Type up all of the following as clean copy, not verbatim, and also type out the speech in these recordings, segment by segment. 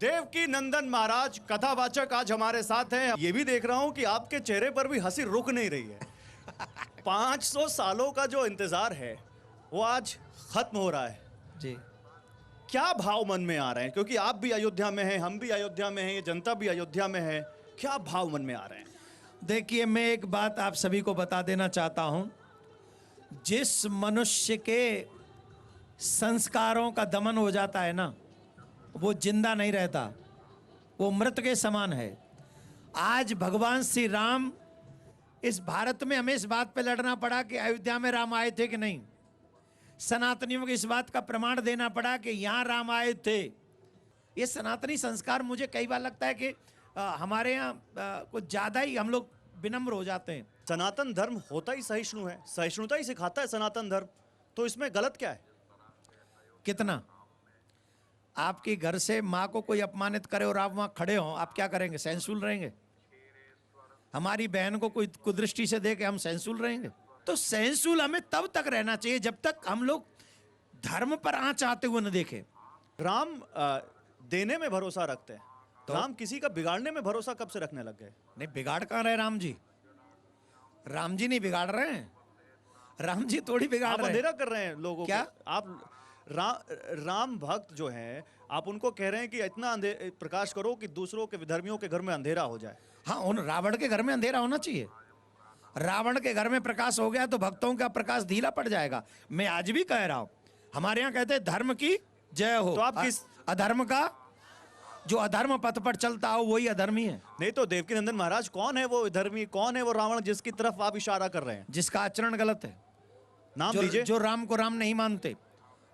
देवकी नंदन महाराज कथावाचक आज हमारे साथ हैं। ये भी देख रहा हूं कि आपके चेहरे पर भी हंसी रुक नहीं रही है। 500 सालों का जो इंतजार है वो आज खत्म हो रहा है जी। क्या भाव मन में आ रहे हैं, क्योंकि आप भी अयोध्या में हैं, हम भी अयोध्या में हैं, ये जनता भी अयोध्या में है, क्या भाव मन में आ रहे हैं? देखिए, मैं एक बात आप सभी को बता देना चाहता हूं, जिस मनुष्य के संस्कारों का दमन हो जाता है ना, वो जिंदा नहीं रहता, वो मृत के समान है। आज भगवान श्री राम, इस भारत में हमें इस बात पे लड़ना पड़ा कि अयोध्या में राम आए थे कि नहीं। सनातनियों को इस बात का प्रमाण देना पड़ा कि यहाँ राम आए थे। ये सनातनी संस्कार, मुझे कई बार लगता है कि हमारे यहाँ कुछ ज़्यादा ही हम लोग विनम्र हो जाते हैं। सनातन धर्म होता ही सहिष्णु है, सहिष्णुता ही सिखाता है सनातन धर्म, तो इसमें गलत क्या है? कितना आपके घर से माँ को कोई अपमानित करे और आप वहाँ खड़े हों, आप क्या करेंगे? सहनशील रहेंगे? हमारी बहन को कोई कुदृष्टि से देखे, हम सहनशील रहेंगे? तो सहनशील हमें तब तक रहना चाहिए जब तक हम लोग धर्म पर आंच आते हुए न देखें। राम देने में भरोसा रखते हैं, तो राम किसी का बिगाड़ने में भरोसा कब से रखने लग गए? नहीं, बिगाड़ कहाँ रहे राम जी? राम जी नहीं बिगाड़ रहे हैं, राम जी थोड़ी बिगाड़ रहे हैं। आप अंधेरा कर रहे हैं लोगों क्या? को। आप राम भक्त जो हैं, आप उनको कह रहे हैं कि इतना प्रकाश करो कि दूसरों के विधर्मियों के घर में अंधेरा हो जाए। हाँ, उन रावण के घर में अंधेरा होना चाहिए। रावण के घर में प्रकाश हो गया तो भक्तों का प्रकाश ढीला पड़ जाएगा। मैं आज भी कह रहा हूं, हमारे यहाँ कहते हैं धर्म की जय हो। तो आप किस अधर्म का, जो अधर्म पथ पर चलता हो वही अधर्मी है। नहीं तो देवकी नंदन महाराज, कौन है वो धर्मी, कौन है वो रावण जिसकी तरफ आप इशारा कर रहे हैं? जिसका आचरण गलत है, नाम दीजिए। जो राम को राम नहीं मानते,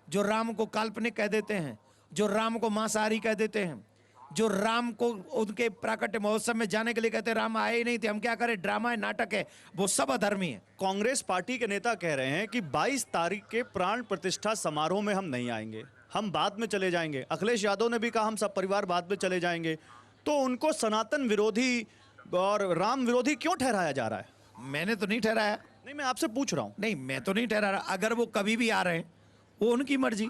जो राम को काल्पनिक कह देते हैं, जो राम को मांसाहारी कह देते हैं, जो राम को उनके प्राकट्य महोत्सव में जाने के लिए कहते हैं राम आए ही नहीं थे, हम क्या करें, ड्रामा है, नाटक है, वो सब अधर्मी है। कांग्रेस पार्टी के नेता कह रहे हैं कि 22 तारीख के प्राण प्रतिष्ठा समारोह में हम नहीं आएंगे, हम बाद में चले जाएंगे। अखिलेश यादव ने भी कहा हम सब परिवार बाद में चले जाएंगे। तो उनको सनातन विरोधी और राम विरोधी क्यों ठहराया जा रहा है? मैंने तो नहीं ठहराया। नहीं, मैं आपसे पूछ रहा हूं। नहीं, मैं तो नहीं ठहरा रहा। अगर वो कभी भी आ रहे हैं, वो उनकी मर्जी,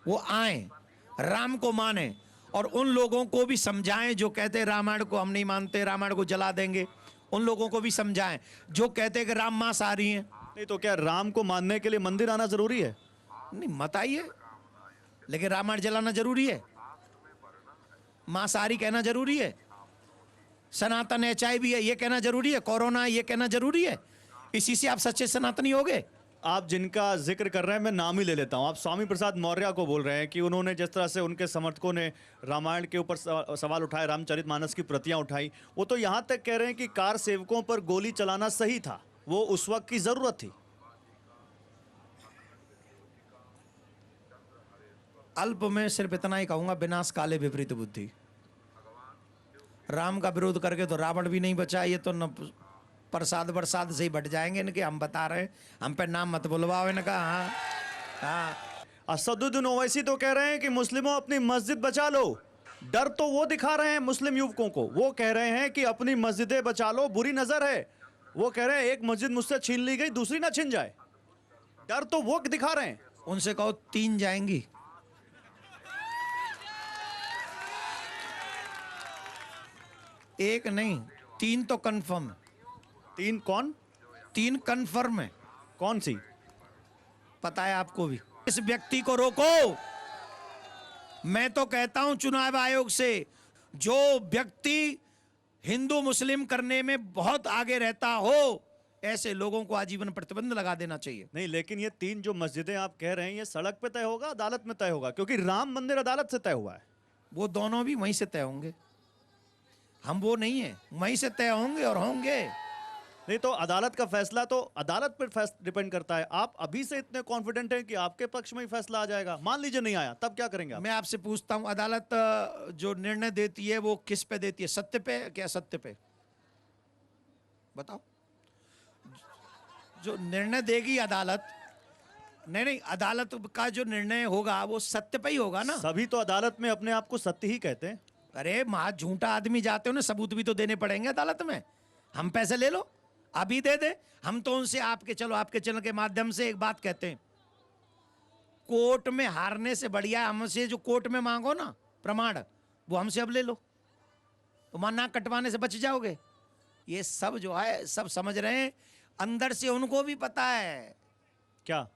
वो आए, राम को माने और उन लोगों को भी समझाएं जो कहते हैं रामायण को हम नहीं मानते, रामायण को जला देंगे, उन लोगों को भी समझाएं जो कहते हैं कि राम मांसाहारी हैं। नहीं तो क्या राम को मानने के लिए मंदिर आना जरूरी है? नहीं, मत आइए, लेकिन रामायण जलाना जरूरी है, मांसाहारी कहना जरूरी है, सनातन HIV है ये कहना जरूरी है, कोरोना ये कहना जरूरी है? इसी से आप सच्चे सनातनी हो गए? आप जिनका जिक्र कर रहे हैं, मैं नाम ही ले लेता हूं। आप स्वामी प्रसाद मौर्य को बोल रहे हैं कि उन्होंने जिस तरह से उनके समर्थकों ने रामायण के ऊपर सवाल उठाए, रामचरितमानस की प्रतियां उठाई, वो तो यहां तक कह रहे हैं कि कार सेवकों पर गोली चलाना सही था, वो उस वक्त की जरूरत थी। अल्प में सिर्फ इतना ही कहूंगा, विनाश काले विपरीत बुद्धि। राम का विरोध करके तो रावण भी नहीं बचा, ये तो न प्रसाद बरसात से ही बट जाएंगे इनके। हम बता रहे हैं, हम पे नाम मत बुलवाओ इनका। हाँ हाँ, असदुद्दीन ओवैसी तो कह रहे हैं कि मुस्लिमों अपनी मस्जिद बचा लो। डर तो वो दिखा रहे हैं मुस्लिम युवकों को, वो कह रहे हैं कि अपनी मस्जिदें बचा लो, बुरी नजर है। वो कह रहे हैं एक मस्जिद मुझसे छीन ली गई, दूसरी ना छीन जाए। डर तो वो दिखा रहे हैं। उनसे कहो 3 जाएंगी। एक नहीं, 3 तो कंफर्म है। 3 कौन? 3 कंफर्म है। कौन सी? पता है आपको भी। इस व्यक्ति को रोको। मैं तो कहता हूं चुनाव आयोग से, जो व्यक्ति हिंदू मुस्लिम करने में बहुत आगे रहता हो, ऐसे लोगों को आजीवन प्रतिबंध लगा देना चाहिए। नहीं, लेकिन ये 3 जो मस्जिदें आप कह रहे हैं, ये सड़क पे तय होगा, अदालत में तय होगा? क्योंकि राम मंदिर अदालत से तय हुआ है। वो दोनों भी वहीं से तय होंगे, हम वो नहीं है, वहीं से तय होंगे और होंगे। नहीं तो अदालत का फैसला तो अदालत पर डिपेंड करता है। आप अभी से इतने कॉन्फिडेंट हैं कि आपके पक्ष में ही फैसला आ जाएगा। मान लीजिए नहीं आया, तब क्या करेंगे आप? मैं आपसे पूछता हूं, अदालत जो निर्णय देती है वो किस पे देती है? सत्य पे, क्या सत्य पे? बताओ। जो निर्णय देगी अदालत, नहीं, अदालत का जो निर्णय होगा वो सत्य पे ही होगा ना। सभी तो अदालत में अपने आप को सत्य ही कहते हैं। अरे महा झूठा आदमी जाते हो ना, सबूत भी तो देने पड़ेंगे अदालत में। हम पैसे ले लो, अभी दे दे। हम तो उनसे आपके चैनल के माध्यम से एक बात कहते हैं, कोर्ट में हारने से बढ़िया हमसे जो कोर्ट में मांगो ना प्रमाण, वो हमसे अब ले लो, तो वहां नाक कटवाने से बच जाओगे। ये सब जो है सब समझ रहे हैं, अंदर से उनको भी पता है क्या?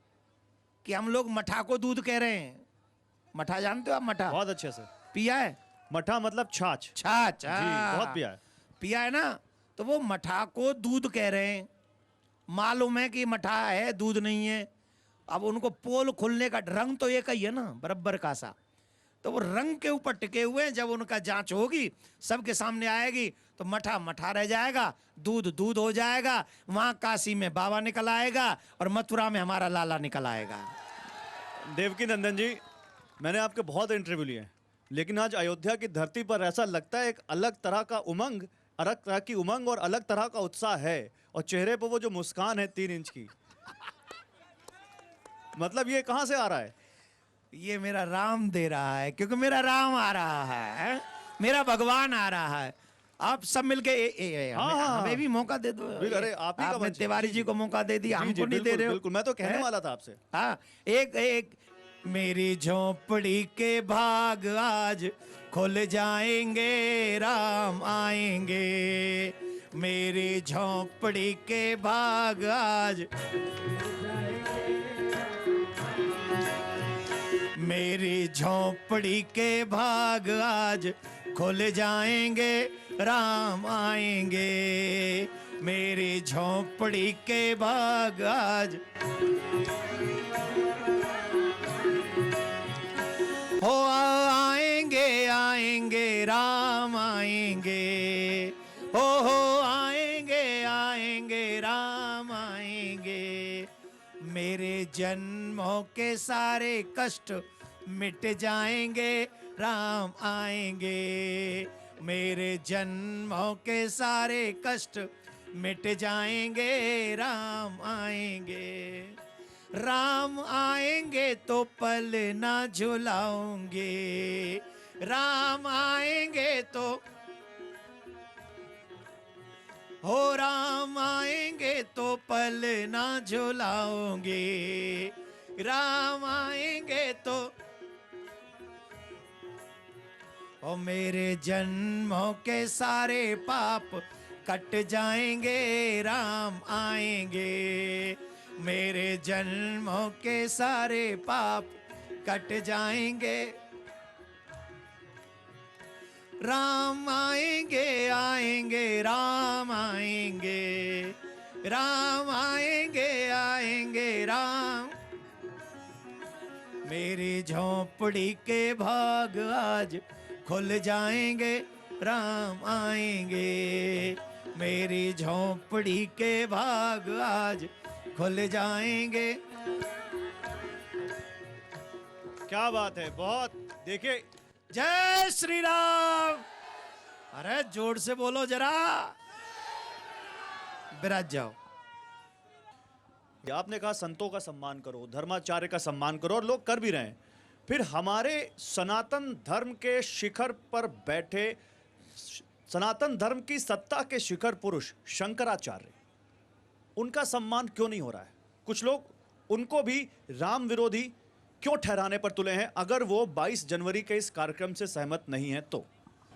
कि हम लोग मठा को दूध कह रहे हैं। मठा जानते हो आप? मठा बहुत अच्छे से। पिया है? मठा मतलब छाछ। छाछ, जी, बहुत पिया है। पिया है ना। तो वो मठा को दूध कह रहे हैं, मालूम है कि मठा है, दूध नहीं है। अब उनको पोल खुलने का रंग तो एक ही है ना, बराबर का सा। तो वो रंग के ऊपर टिके हुए हैं। जब उनका जांच होगी, सबके सामने आएगी, तो मठा मठा रह जाएगा, दूध दूध हो जाएगा। वहां काशी में बाबा निकल आएगा और मथुरा में हमारा लाला निकल आएगा। देवकी नंदन जी, मैंने आपके बहुत इंटरव्यू लिए हैं, लेकिन आज अयोध्या की धरती पर ऐसा लगता है एक अलग तरह का उमंग, अलग तरह की उमंग और अलग तरह का उत्साह है, और चेहरे पर वो जो मुस्कान है 3 इंच की, मतलब ये कहां से आ रहा है? ये मेरा राम दे रहा है, क्योंकि मेरा राम आ रहा है, मेरा भगवान आ रहा है। आप सब मिलके हमें भी मौका दे दो। अरे आप ही का आपने मंच है। तिवारी जी को मौका दे दिया, जी, हमको जी, नहीं दे रहे हो। बिल्कुल, मैं तो कहने हैं? वाला था आपसे। हाँ, एक मेरी झोंपड़ी के भाग आज खुल जाएंगे, राम आएंगे। मेरी झोंपड़ी के भाग आज, मेरी झोंपड़ी के भाग आज खुल जाएंगे, राम आएंगे। मेरी झोंपड़ी के भाग आज हो आएंगे, आएंगे, राम आएंगे। हो आएंगे, आएंगे, राम आएंगे। मेरे जन्मों के सारे कष्ट मिट जाएंगे, राम आएंगे। मेरे जन्मों के सारे कष्ट मिट जाएंगे, राम आएंगे। राम आएंगे तो पल ना झुलाऊंगे, राम आएंगे तो हो, राम आएंगे तो पल ना झुलाओगे। राम आएंगे तो ओ मेरे जन्मों के सारे पाप कट जाएंगे, राम आएंगे। मेरे जन्मों के सारे पाप कट जाएंगे, राम आएंगे, आएंगे, राम आएंगे। राम आएंगे, आएंगे, राम। मेरी झोंपड़ी के भाग आज खुल जाएंगे, राम आएंगे। मेरी झोंपड़ी के भाग आज खुल जाएंगे। क्या बात है, बहुत। देखिए, जय श्री राम। अरे जोर से बोलो जरा, विराज जाओ। आपने कहा संतों का सम्मान करो, धर्माचार्य का सम्मान करो, और लोग कर भी रहे हैं। फिर हमारे सनातन धर्म के शिखर पर बैठे, सनातन धर्म की सत्ता के शिखर पुरुष शंकराचार्य, उनका सम्मान क्यों नहीं हो रहा है? कुछ लोग उनको भी राम विरोधी क्यों ठहराने पर तुले हैं, अगर वो 22 जनवरी के इस कार्यक्रम से सहमत नहीं है तो?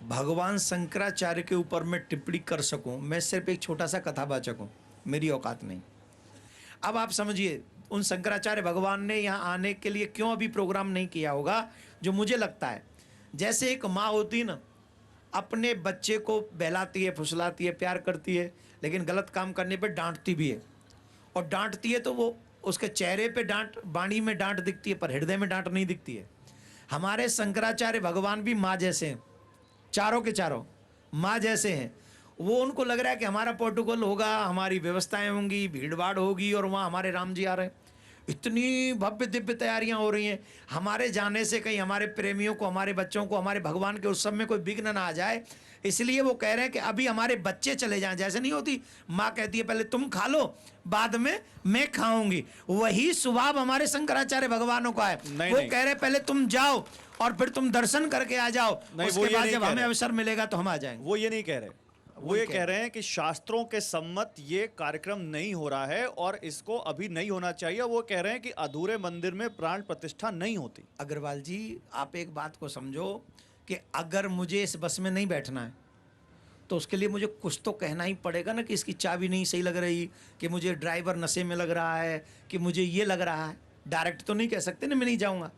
भगवान शंकराचार्य के ऊपर मैं टिप्पणी कर सकूं, मैं सिर्फ एक छोटा सा कथावाचक हूं, मेरी औकात नहीं। अब आप समझिए, उन शंकराचार्य भगवान ने यहाँ आने के लिए क्यों अभी प्रोग्राम नहीं किया होगा, जो मुझे लगता है। जैसे एक माँ होती ना, अपने बच्चे को बहलाती है, फुसलाती है, प्यार करती है, लेकिन गलत काम करने पर डांटती भी है। और डांटती है तो वो उसके चेहरे पे डांट, वाणी में डांट दिखती है, पर हृदय में डांट नहीं दिखती है। हमारे शंकराचार्य भगवान भी माँ जैसे हैं, चारों के चारों माँ जैसे हैं। वो उनको लग रहा है कि हमारा प्रोटोकॉल होगा, हमारी व्यवस्थाएं होंगी, भीड़ भाड़ होगी, और वहाँ हमारे राम जी आ रहे हैं। इतनी भव्य दिव्य तैयारियां हो रही हैं, हमारे जाने से कहीं हमारे प्रेमियों को, हमारे बच्चों को, हमारे भगवान के उत्सव में कोई विघ्न ना आ जाए। इसलिए वो कह रहे हैं कि अभी हमारे बच्चे चले जाएं। जैसे नहीं होती, माँ कहती है पहले तुम खा लो, बाद में मैं खाऊंगी। वही स्वभाव हमारे शंकराचार्य भगवानों का है। वो कह रहे पहले तुम जाओ और फिर तुम दर्शन करके आ जाओ, उसके बाद जब हमें अवसर मिलेगा तो हम आ जाएंगे। वो ये नहीं कह रहे, वो ये कह रहे हैं कि शास्त्रों के सम्मत ये कार्यक्रम नहीं हो रहा है और इसको अभी नहीं होना चाहिए। वो कह रहे हैं कि अधूरे मंदिर में प्राण प्रतिष्ठा नहीं होती। अग्रवाल जी, आप एक बात को समझो कि अगर मुझे इस बस में नहीं बैठना है तो उसके लिए मुझे कुछ तो कहना ही पड़ेगा ना, कि इसकी चाबी नहीं सही लग रही, कि मुझे ड्राइवर नशे में लग रहा है, कि मुझे ये लग रहा है। डायरेक्ट तो नहीं कह सकते ना मैं नहीं जाऊंगा।